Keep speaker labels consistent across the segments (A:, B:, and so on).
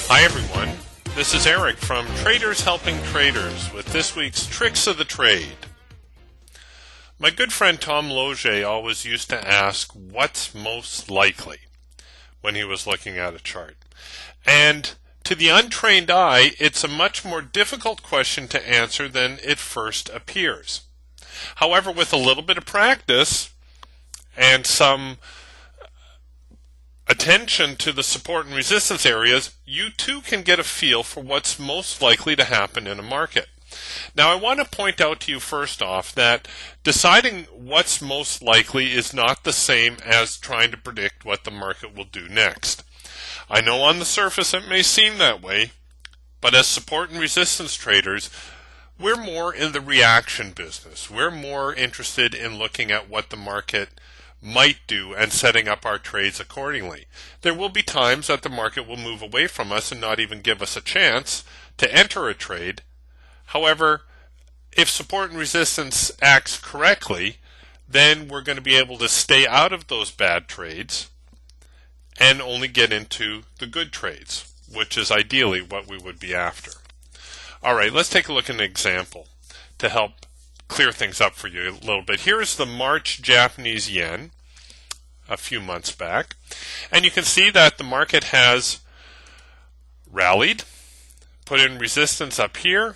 A: Hi everyone, this is Eric from Traders Helping Traders with this week's Tricks of the Trade. My good friend Tom Loge always used to ask what's most likely when he was looking at a chart. And to the untrained eye, it's a much more difficult question to answer than it first appears. However, with a little bit of practice and some attention to the support and resistance areas, you too can get a feel for what's most likely to happen in a market. Now, I want to point out to you first off that deciding what's most likely is not the same as trying to predict what the market will do next. I know on the surface it may seem that way, but as support and resistance traders, we're more in the reaction business. We're more interested in looking at what the market might do and setting up our trades accordingly. There will be times that the market will move away from us and not even give us a chance to enter a trade. However, if support and resistance acts correctly, then we're going to be able to stay out of those bad trades and only get into the good trades, which is ideally what we would be after. All right, let's take a look at an example to help clear things up for you a little bit. Here is the March Japanese yen a few months back, and you can see that the market has rallied, put in resistance up here,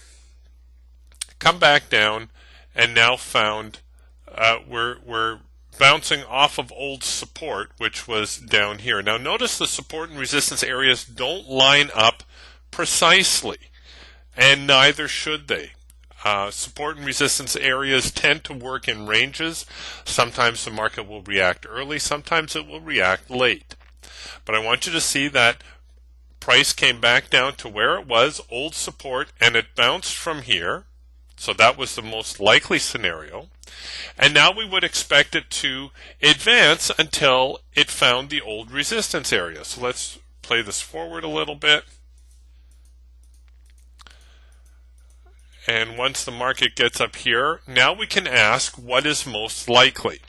A: come back down, and now found we're bouncing off of old support, which was down here. Now notice the support and resistance areas don't line up precisely, and neither should they. Support and resistance areas tend to work in ranges. Sometimes the market will react early, sometimes it will react late. But I want you to see that price came back down to where it was, old support, and it bounced from here. So that was the most likely scenario. And now we would expect it to advance until it found the old resistance area. So let's play this forward a little bit. And once the market gets up here, now we can ask what is most likely.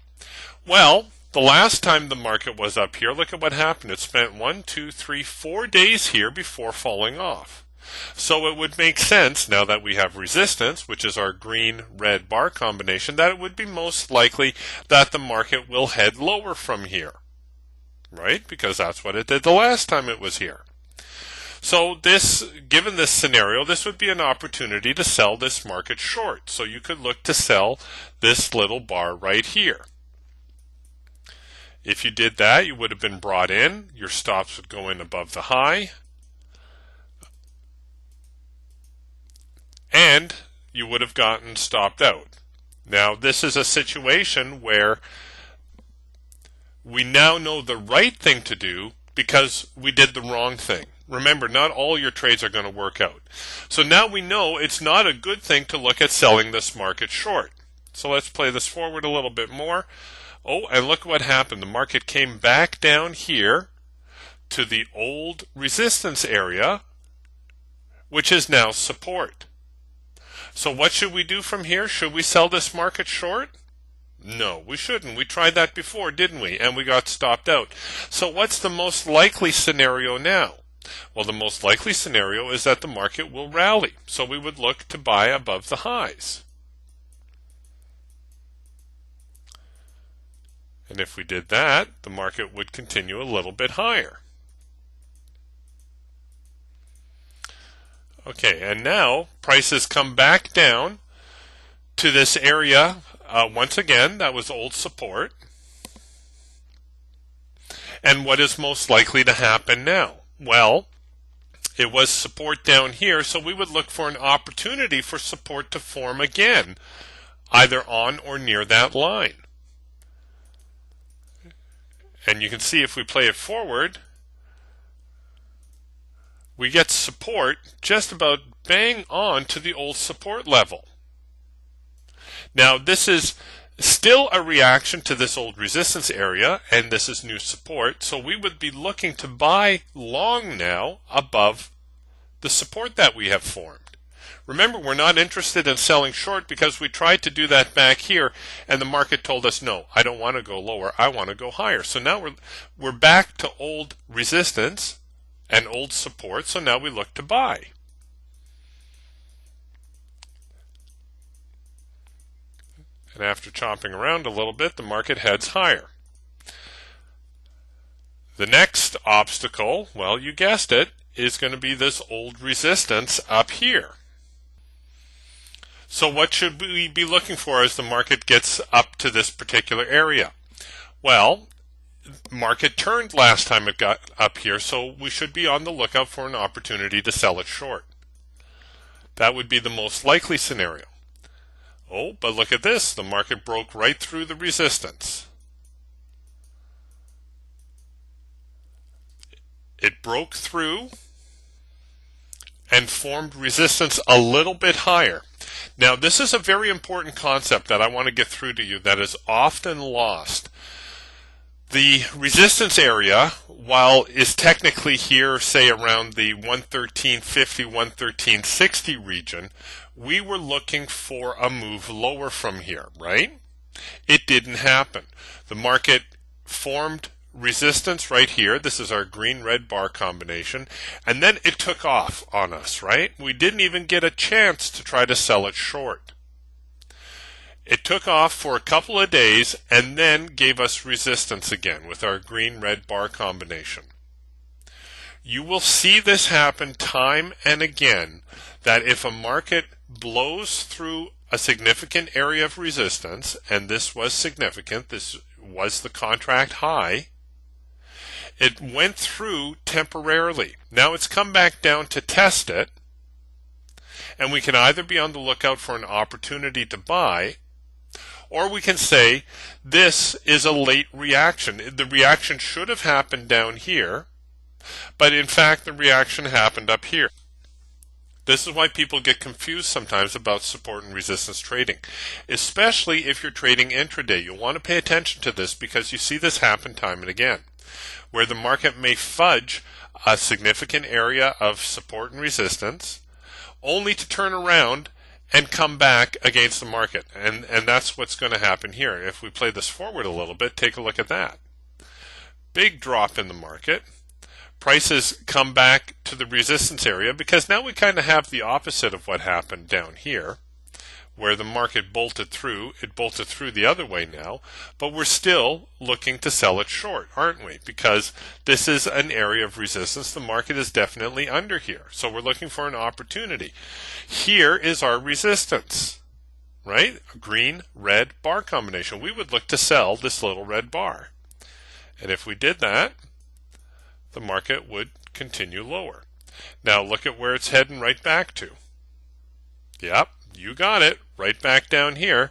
A: Well, the last time the market was up here, look at what happened. It spent 1, 2, 3, 4 days here before falling off. So it would make sense, now that we have resistance, which is our green-red bar combination, that it would be most likely that the market will head lower from here, right? Because that's what it did the last time it was here. So given this scenario, this would be an opportunity to sell this market short. So you could look to sell this little bar right here. If you did that, you would have been brought in. Your stops would go in above the high. And you would have gotten stopped out. Now, this is a situation where we now know the right thing to do because we did the wrong thing. Remember, not all your trades are going to work out. So now we know it's not a good thing to look at selling this market short. So let's play this forward a little bit more. Oh, and look what happened. The market came back down here to the old resistance area, which is now support. So what should we do from here? Should we sell this market short? No, we shouldn't. We tried that before, didn't we? And we got stopped out. So what's the most likely scenario now? Well, the most likely scenario is that the market will rally. So we would look to buy above the highs. And if we did that, the market would continue a little bit higher. Okay, and now prices come back down to this area. Once again, that was old support. And what is most likely to happen now? Well, it was support down here, so we would look for an opportunity for support to form again, either on or near that line. And you can see if we play it forward, we get support just about bang on to the old support level. Now, this is still a reaction to this old resistance area, and this is new support, so we would be looking to buy long now above the support that we have formed. Remember, we're not interested in selling short because we tried to do that back here and the market told us, no, I don't want to go lower, I want to go higher. So now we're back to old resistance an old support, so now we look to buy. And after chopping around a little bit, the market heads higher. The next obstacle, well, you guessed it, is going to be this old resistance up here. So what should we be looking for as the market gets up to this particular area? Well, market turned last time it got up here, so we should be on the lookout for an opportunity to sell it short. That would be the most likely scenario. Oh, but look at this. The market broke right through the resistance. It broke through and formed resistance a little bit higher. Now, this is a very important concept that I want to get through to you that is often lost. The resistance area, while is technically here, say around the 113.50, 113.60 region, we were looking for a move lower from here, right? It didn't happen. The market formed resistance right here. This is our green-red bar combination. And then it took off on us, right? We didn't even get a chance to try to sell it short. It took off for a couple of days and then gave us resistance again with our green-red bar combination. You will see this happen time and again, that if a market blows through a significant area of resistance, and this was significant, this was the contract high, it went through temporarily. Now it's come back down to test it, and we can either be on the lookout for an opportunity to buy, or we can say this is a late reaction. The reaction should have happened down here, but in fact the reaction happened up here. This is why people get confused sometimes about support and resistance trading, especially if you're trading intraday. You'll want to pay attention to this because you see this happen time and again, where the market may fudge a significant area of support and resistance, only to turn around and come back against the market. And that's what's going to happen here. If we play this forward a little bit, take a look at that. Big drop in the market. Prices come back to the resistance area because now we kind of have the opposite of what happened down here, where the market bolted through. It bolted through the other way now, but we're still looking to sell it short, aren't we? Because this is an area of resistance. The market is definitely under here, so we're looking for an opportunity. Here is our resistance, right? A green-red bar combination. We would look to sell this little red bar, and if we did that, the market would continue lower. Now look at where it's heading right back to. Yep, you got it. Right back down here.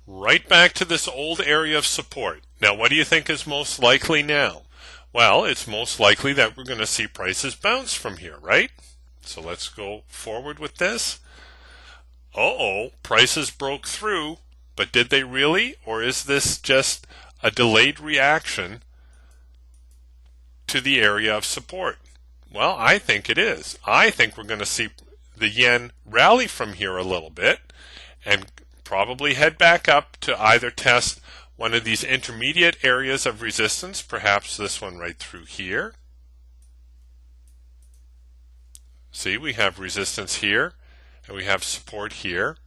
A: Right back to this old area of support. Now what do you think is most likely now? Well, it's most likely that we're going to see prices bounce from here, right? So let's go forward with this. Prices broke through, but did they really? Or is this just a delayed reaction to the area of support? Well, I think it is. I think we're going to see the yen rally from here a little bit and probably head back up to either test one of these intermediate areas of resistance, perhaps this one right through here. See, we have resistance here and we have support here.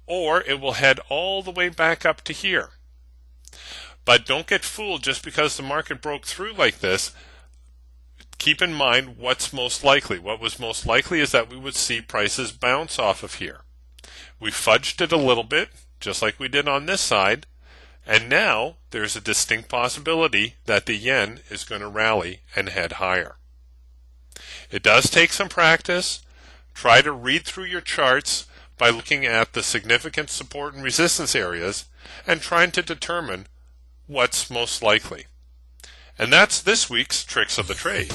A: Or it will head all the way back up to here. But don't get fooled just because the market broke through like this. Keep in mind what's most likely. What was most likely is that we would see prices bounce off of here. We fudged it a little bit, just like we did on this side, and now there's a distinct possibility that the yen is going to rally and head higher. It does take some practice. Try to read through your charts by looking at the significant support and resistance areas and trying to determine what's most likely. And that's this week's Tricks of the Trade.